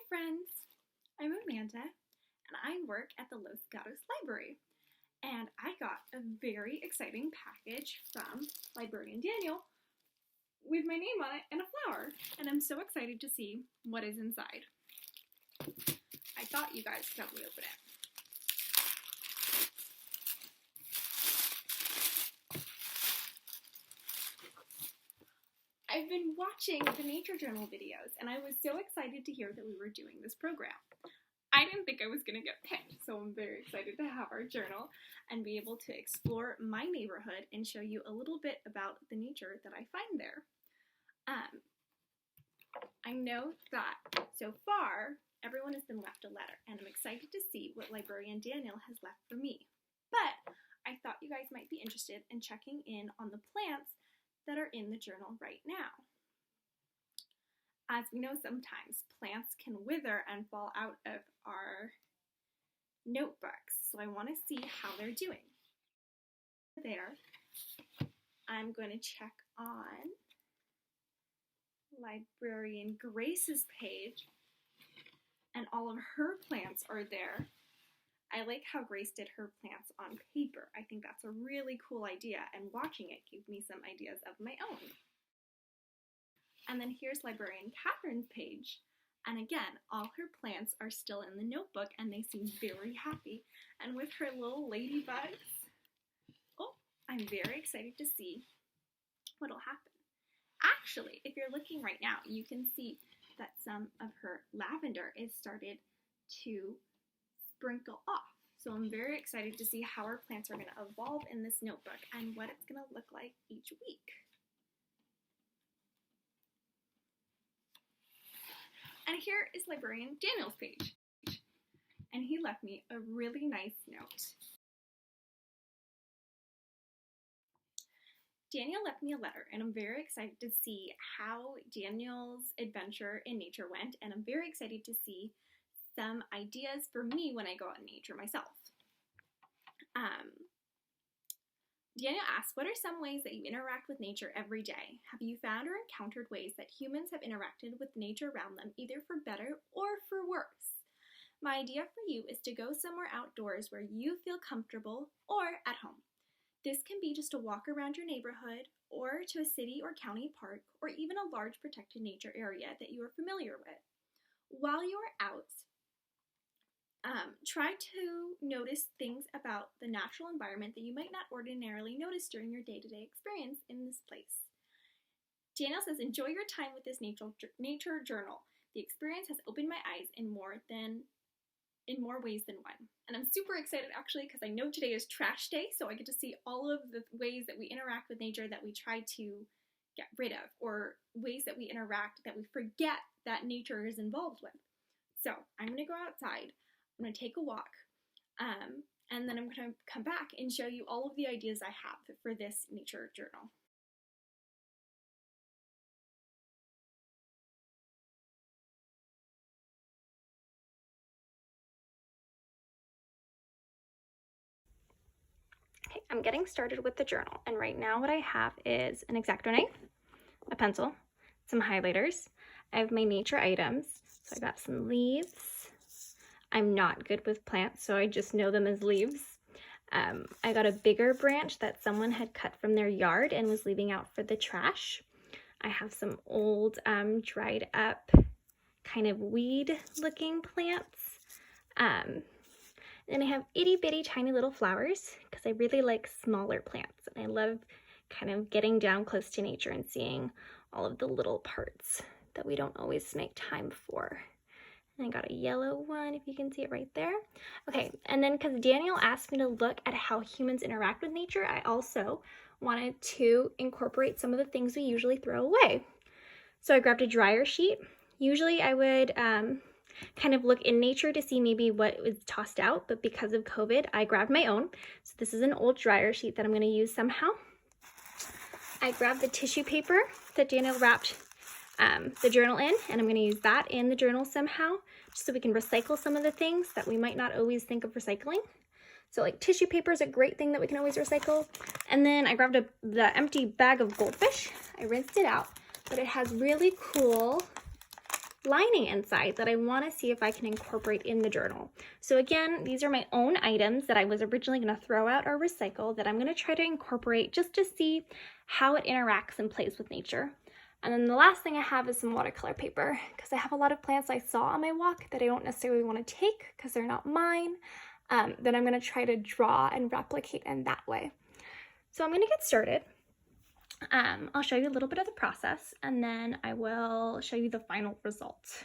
friends, I'm Amanda and I work at the Los Gatos Library, and I got a very exciting package from librarian Daniel with my name on it and a flower, and I'm so excited to see what is inside. I thought you guys could help me open it. I've been watching the Nature Journal videos, and I was so excited to hear that we were doing this program. I didn't think I was going to get picked, so I'm very excited to have our journal and be able to explore my neighborhood and show you a little bit about the nature that I find there. I know that so far everyone has been left a letter, and I'm excited to see what librarian Daniel has left for me. But I thought you guys might be interested in checking in on the plants that are in the journal right now. As we know, sometimes plants can wither and fall out of our notebooks, so I want to see how they're doing. There, I'm going to check on librarian Grace's page, and all of her plants are there. I like how Grace did her plants on paper. I think that's a really cool idea, and watching it gave me some ideas of my own. And then here's librarian Catherine's page, and again, all her plants are still in the notebook and they seem very happy. And with her little ladybugs, oh, I'm very excited to see what'll happen. Actually, if you're looking right now, you can see that some of her lavender is started to sprinkle off. So I'm very excited to see how our plants are going to evolve in this notebook and what it's going to look like each week. And here is librarian Daniel's page, and he left me a really nice note. Daniel left me a letter, and I'm very excited to see how Daniel's adventure in nature went, and I'm very excited to see some ideas for me when I go out in nature myself. Daniel asks, what are some ways that you interact with nature every day? Have you found or encountered ways that humans have interacted with nature around them, either for better or for worse? My idea for you is to go somewhere outdoors where you feel comfortable or at home. This can be just a walk around your neighborhood, or to a city or county park, or even a large protected nature area that you are familiar with. While you are out, try to notice things about the natural environment that you might not ordinarily notice during your day-to-day experience in this place. Daniel says, enjoy your time with this nature journal. The experience has opened my eyes in more ways than one. And I'm super excited actually because I know today is trash day, so I get to see all of the ways that we interact with nature that we try to get rid of, or ways that we interact that we forget that nature is involved with. So I'm going to go outside, I'm going to take a walk, and then I'm going to come back and show you all of the ideas I have for this nature journal. Okay, I'm getting started with the journal, and right now what I have is an X-Acto knife, a pencil, some highlighters. I have my nature items, so I got some leaves. I'm not good with plants, so I just know them as leaves. I got a bigger branch that someone had cut from their yard and was leaving out for the trash. I have some old dried up kind of weed looking plants. And I have itty bitty tiny little flowers because I really like smaller plants. And I love kind of getting down close to nature and seeing all of the little parts that we don't always make time for. And I got a yellow one, if you can see it right there. Okay, and then because Daniel asked me to look at how humans interact with nature, I also wanted to incorporate some of the things we usually throw away. So I grabbed a dryer sheet. Usually I would kind of look in nature to see maybe what was tossed out, but because of COVID, I grabbed my own. So this is an old dryer sheet that I'm going to use somehow. I grabbed the tissue paper that Daniel wrapped the journal in, and I'm going to use that in the journal somehow, just so we can recycle some of the things that we might not always think of recycling. So like tissue paper is a great thing that we can always recycle. And then I grabbed the empty bag of goldfish. I rinsed it out, but it has really cool lining inside that I want to see if I can incorporate in the journal. So again, these are my own items that I was originally going to throw out or recycle that I'm going to try to incorporate just to see how it interacts and plays with nature. And then the last thing I have is some watercolor paper because I have a lot of plants I saw on my walk that I don't necessarily want to take because they're not mine, that I'm going to try to draw and replicate in that way. So I'm going to get started. I'll show you a little bit of the process and then I will show you the final result.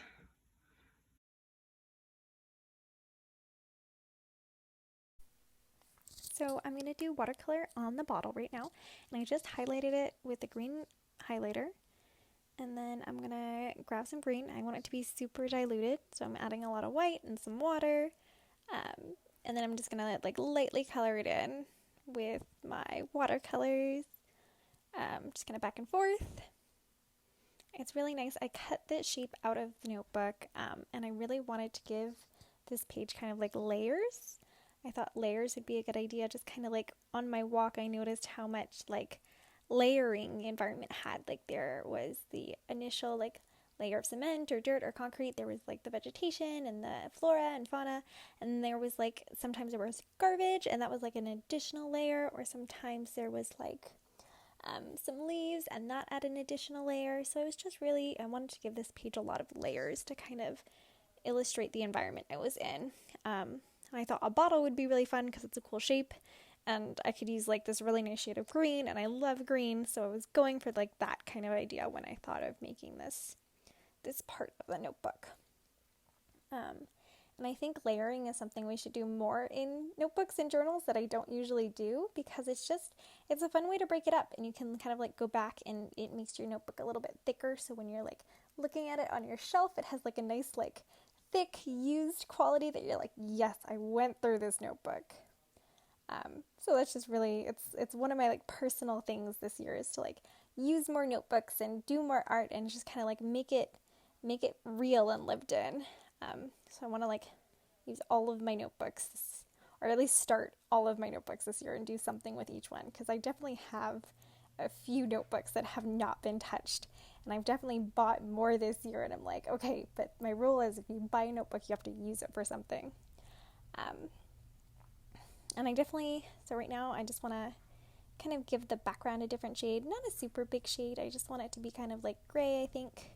So I'm going to do watercolor on the bottle right now, and I just highlighted it with the green highlighter, and then I'm going to grab some green. I want it to be super diluted, so I'm adding a lot of white and some water, and then I'm just going to like lightly color it in with my watercolors. Just kind of back and forth. It's really nice. I cut this shape out of the notebook, and I really wanted to give this page kind of like layers. I thought layers would be a good idea. Just kind of like on my walk, I noticed how much like layering the environment had. Like there was the initial like layer of cement or dirt or concrete. There was like the vegetation and the flora and fauna. And there was like, sometimes there was garbage and that was like an additional layer, or sometimes there was like some leaves and that add an additional layer. So it was just really, I wanted to give this page a lot of layers to kind of illustrate the environment I was in. And I thought a bottle would be really fun because it's a cool shape and I could use like this really nice shade of green, and I love green, so I was going for like that kind of idea when I thought of making this part of the notebook. And I think layering is something we should do more in notebooks and journals that I don't usually do, because it's a fun way to break it up, and you can kind of like go back and it makes your notebook a little bit thicker, so when you're like looking at it on your shelf, it has like a nice like thick used quality that you're like, yes, I went through this notebook. So that's just really, it's one of my like personal things this year is to like use more notebooks and do more art and just kind of like make it real and lived in. So I want to like use all of my notebooks, or at least start all of my notebooks this year and do something with each one, because I definitely have a few notebooks that have not been touched, and I've definitely bought more this year, and I'm like, okay, but my rule is if you buy a notebook, you have to use it for something. And I definitely, so right now I just want to kind of give the background a different shade, not a super big shade, I just want it to be kind of like gray, I think.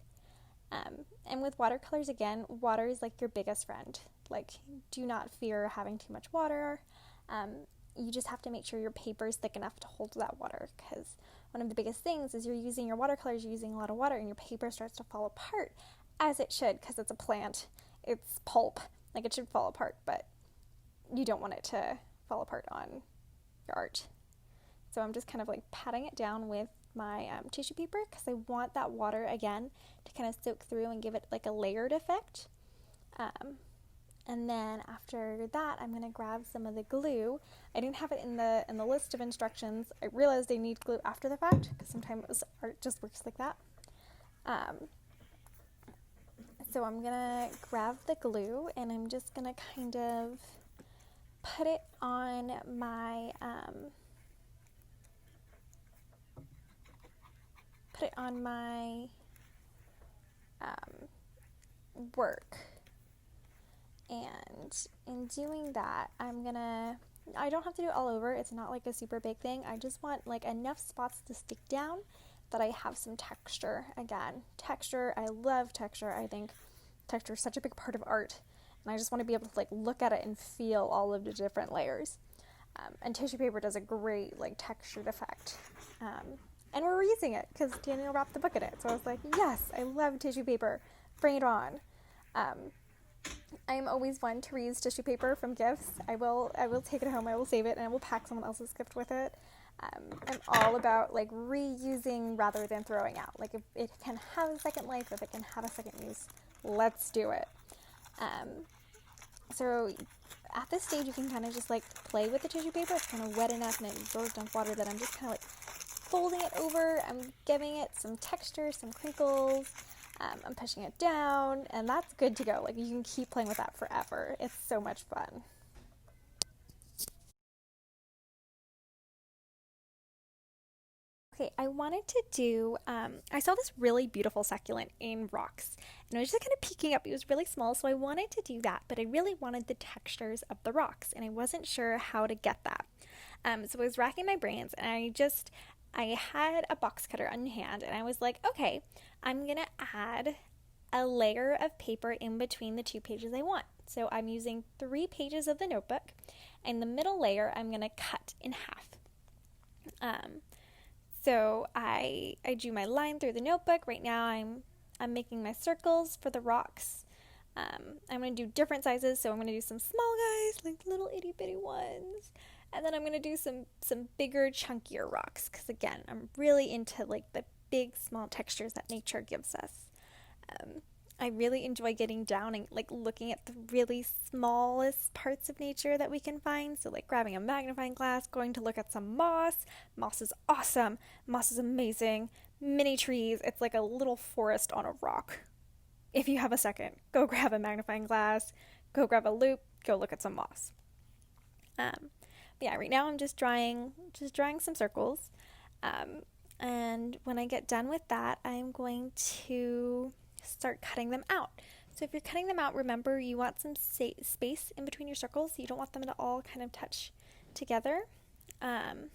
And with watercolors, again, water is like your biggest friend. Like, do not fear having too much water. You just have to make sure your paper is thick enough to hold that water, because one of the biggest things is you're using your watercolors, you're using a lot of water, and your paper starts to fall apart, as it should, because it's a plant. It's pulp. Like, it should fall apart, but you don't want it to fall apart on your art. So I'm just kind of like patting it down with my tissue paper, because I want that water again to kind of soak through and give it like a layered effect. And then after that, I'm going to grab some of the glue. I didn't have it in the list of instructions. I realized I need glue after the fact, because sometimes art just works like that. So I'm going to grab the glue and I'm just going to kind of put it on my work. And in doing that, I don't have to do it all over. It's not like a super big thing. I just want like enough spots to stick down that I have some texture. Again, texture, I love texture. I think texture is such a big part of art. And I just want to be able to like look at it and feel all of the different layers. And tissue paper does a great like textured effect. And we're reusing it because Daniel wrapped the book in it. So I was like, yes, I love tissue paper. Bring it on. I'm always one to reuse tissue paper from gifts. I will take it home, I will save it, and I will pack someone else's gift with it. I'm all about like reusing rather than throwing out. Like if it can have a second life, if it can have a second use, let's do it. So at this stage, you can kind of just like play with the tissue paper. It's kind of wet enough and it absorbs enough water that I'm just kind of like folding it over. I'm giving it some texture, some crinkles. I'm pushing it down, and that's good to go. Like, you can keep playing with that forever. It's so much fun. Okay, I wanted to do, I saw this really beautiful succulent in rocks, and I was just kind of peeking up. It was really small, so I wanted to do that, but I really wanted the textures of the rocks, and I wasn't sure how to get that. So I was racking my brains, and I had a box cutter on hand, and I was like, okay, I'm gonna add a layer of paper in between the 2 pages I want. So I'm using 3 pages of the notebook, and the middle layer I'm gonna cut in half. Um, so I drew my line through the notebook. Right now I'm making my circles for the rocks. I'm going to do different sizes, so I'm going to do some small guys, like little itty bitty ones. And then I'm going to do some bigger, chunkier rocks, because again, I'm really into like the big, small textures that nature gives us. Um, I really enjoy getting down and like looking at the really smallest parts of nature that we can find. So like grabbing a magnifying glass, going to look at some moss. Moss is awesome. Moss is amazing. Mini trees. It's like a little forest on a rock. If you have a second, go grab a magnifying glass, go grab a loupe, go look at some moss. But yeah, right now I'm just drawing some circles. And when I get done with that, I'm going to start cutting them out. So if you're cutting them out, remember you want some space in between your circles. You don't want them to all kind of touch together. And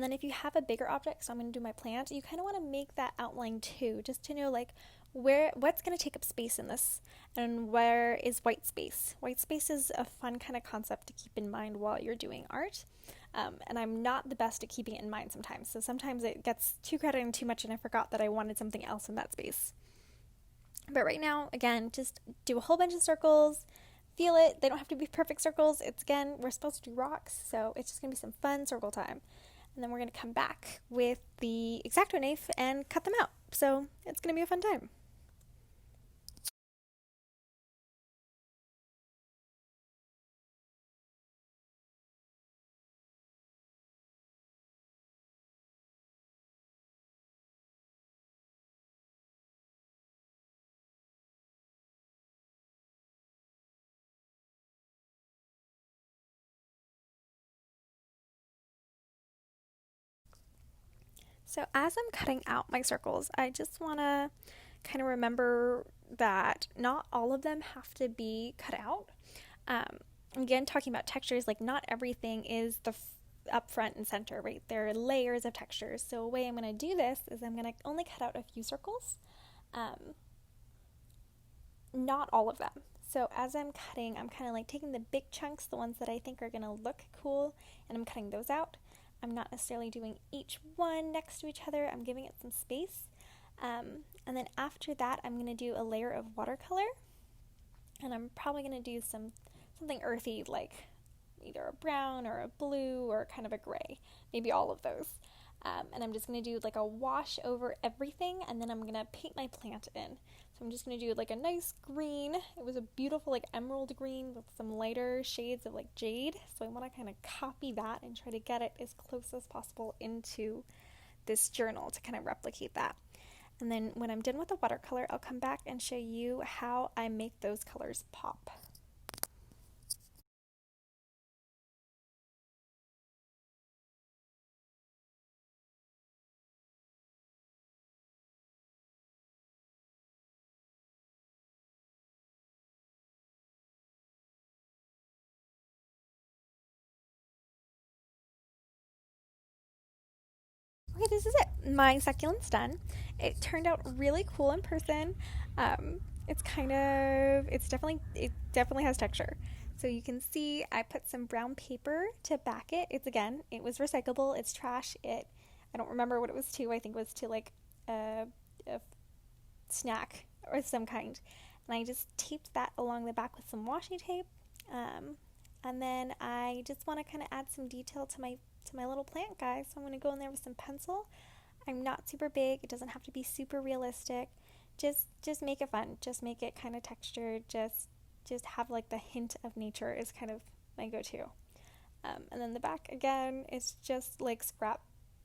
then if you have a bigger object, so I'm going to do my plant, you kind of want to make that outline too, just to know like what's going to take up space in this and where is white space. White space is a fun kind of concept to keep in mind while you're doing art. And I'm not the best at keeping it in mind sometimes. So sometimes it gets too crowded and too much and I forgot that I wanted something else in that space. But right now, again, just do a whole bunch of circles, feel it. They don't have to be perfect circles. It's again, we're supposed to do rocks, so it's just going to be some fun circle time. And then we're going to come back with the X-Acto knife and cut them out. So it's going to be a fun time. So as I'm cutting out my circles, I just want to kind of remember that not all of them have to be cut out. Again, talking about textures, like not everything is up front and center, right? There are layers of textures. So a way I'm going to do this is I'm going to only cut out a few circles, not all of them. So as I'm cutting, I'm kind of like taking the big chunks, the ones that I think are going to look cool, and I'm cutting those out. I'm not necessarily doing each one next to each other. I'm giving it some space. And then after that, I'm going to do a layer of watercolor. And I'm probably going to do something earthy, like either a brown or a blue or kind of a gray. Maybe all of those. And I'm just going to do like a wash over everything, and then I'm going to paint my plant in. So I'm just going to do like a nice green. It was a beautiful like emerald green with some lighter shades of like jade. So I want to kind of copy that and try to get it as close as possible into this journal to kind of replicate that. And then when I'm done with the watercolor, I'll come back and show you how I make those colors pop. Okay, this is it. My succulent's done. It turned out really cool in person. It's it definitely has texture. So you can see I put some brown paper to back it. It was recyclable. It's trash. I don't remember what it was to. I think it was to like a snack or some kind. And I just taped that along the back with some washi tape. And then I just want to kind of add some detail to my little plant guy. So I'm going to go in there with some pencil. I'm not super big. It doesn't have to be super realistic. Just make it fun. Just make it kind of textured. Just have like the hint of nature is kind of my go-to. And then the back again is just like scrap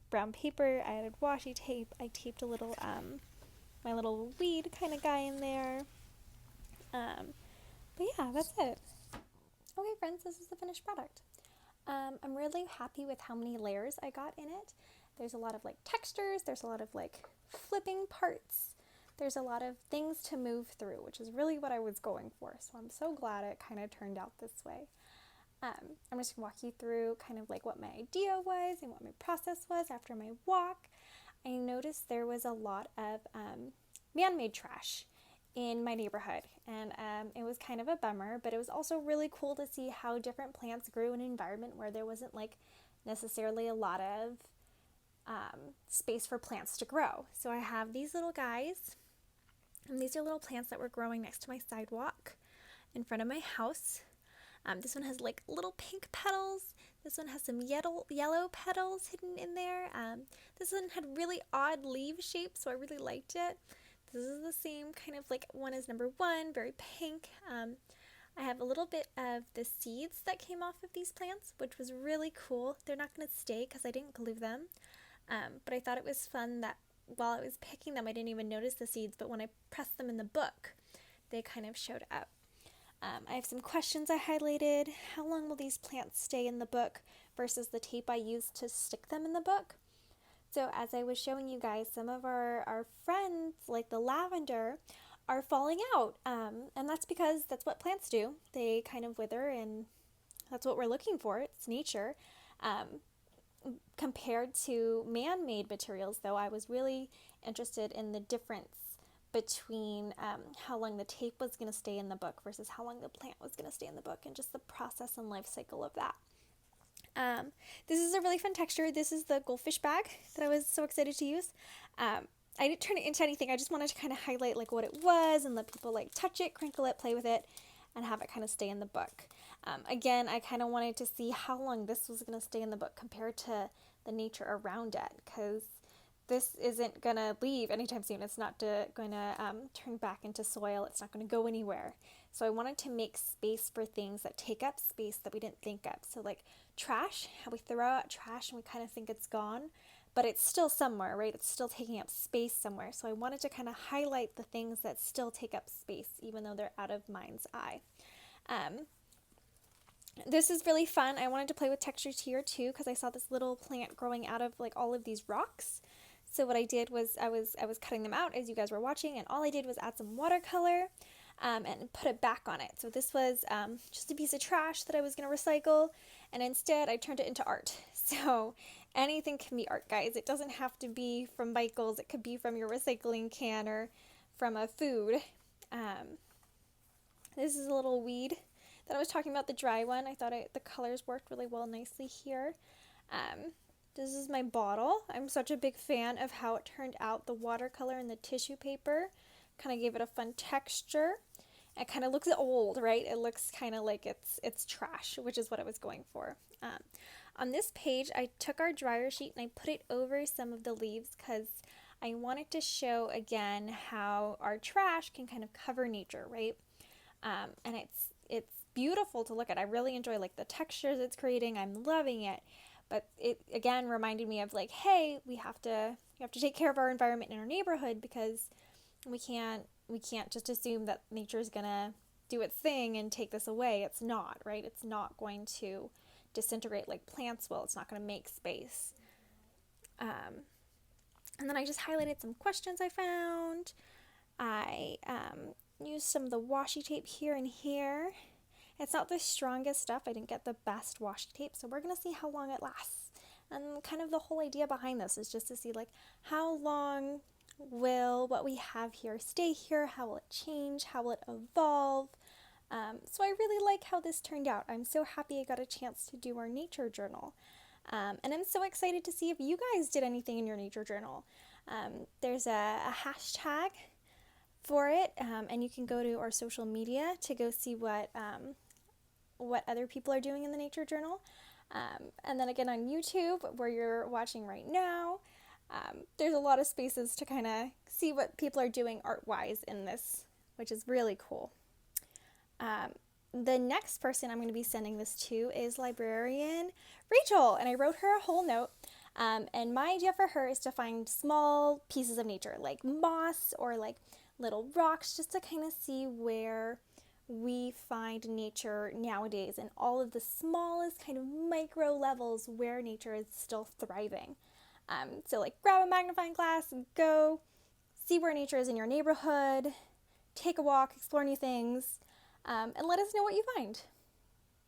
brown paper. I added washi tape. I taped a little my little weed kind of guy in there. But yeah, that's it. Okay, friends, this is the finished product. I'm really happy with how many layers I got in it. There's a lot of like textures, there's a lot of like flipping parts, there's a lot of things to move through, which is really what I was going for. So I'm so glad it kind of turned out this way. I'm just going to walk you through kind of like what my idea was and what my process was after my walk. I noticed there was a lot of man-made trash in my neighborhood, and it was kind of a bummer, but it was also really cool to see how different plants grew in an environment where there wasn't like necessarily a lot of space for plants to grow. So I have these little guys, and these are little plants that were growing next to my sidewalk in front of my house. This one has like little pink petals. This one has some yellow petals hidden in there. This one had really odd leaf shapes, so I really liked it. This is the same kind of like one as number one, very pink. I have a little bit of the seeds that came off of these plants, which was really cool. They're not going to stay because I didn't glue them, but I thought it was fun that while I was picking them, I didn't even notice the seeds, but when I pressed them in the book, they kind of showed up. I have some questions I highlighted. How long will these plants stay in the book versus the tape I used to stick them in the book? So as I was showing you guys, some of our friends, like the lavender, are falling out. And that's because that's what plants do. They kind of wither, and that's what we're looking for. It's nature. Compared to man-made materials, though, I was really interested in the difference between how long the tape was going to stay in the book versus how long the plant was going to stay in the book, and just the process and life cycle of that. This is a really fun texture. This is the goldfish bag that I was so excited to use. I didn't turn it into anything. I just wanted to kind of highlight like what it was and let people like touch it, crinkle it, play with it, and have it kind of stay in the book. Again, I kind of wanted to see how long this was going to stay in the book compared to the nature around it, because this isn't going to leave anytime soon. It's not going to turn back into soil. It's not going to go anywhere. So I wanted to make space for things that take up space that we didn't think of. So like trash, how we throw out trash and we kind of think it's gone, but it's still somewhere, right? It's still taking up space somewhere. So I wanted to kind of highlight the things that still take up space, even though they're out of mind's eye. This is really fun. I wanted to play with textures here too, because I saw this little plant growing out of like all of these rocks. So what I did was I was cutting them out as you guys were watching, and all I did was add some watercolor and put it back on it. So this was just a piece of trash that I was going to recycle, and instead I turned it into art. So anything can be art, guys. It doesn't have to be from Michael's. It could be from your recycling can or from a food. This is a little weed that I was talking about, the dry one. I thought the colors worked really well nicely here. This is my bottle. I'm such a big fan of how it turned out. The watercolor and the tissue paper kind of gave it a fun texture. It kind of looks old, right? It looks kind of like it's trash, which is what I was going for. On this page, I took our dryer sheet and I put it over some of the leaves because I wanted to show again how our trash can kind of cover nature, right? And it's beautiful to look at. I really enjoy like the textures it's creating. I'm loving it. But it again reminded me of like, hey, we have to take care of our environment in our neighborhood, because we can't just assume that nature is gonna do its thing and take this away. It's not, right? It's not going to disintegrate like plants will. It's not going to make space. And then I just highlighted some questions I found. I used some of the washi tape here and here. It's not the strongest stuff. I didn't get the best washi tape, so we're going to see how long it lasts. And kind of the whole idea behind this is just to see like how long will what we have here stay here? How will it change? How will it evolve? So I really like how this turned out. I'm so happy I got a chance to do our nature journal. And I'm so excited to see if you guys did anything in your nature journal. There's a hashtag for it, and you can go to our social media to go see what other people are doing in the nature journal. And then again on YouTube, where you're watching right now, there's a lot of spaces to kind of see what people are doing art-wise in this, which is really cool. The next person I'm going to be sending this to is librarian Rachel, and I wrote her a whole note. And my idea for her is to find small pieces of nature, like moss or like little rocks, just to kind of see where we find nature nowadays and all of the smallest kind of micro levels where nature is still thriving. So like grab a magnifying glass and go see where nature is in your neighborhood, take a walk, explore new things, and let us know what you find.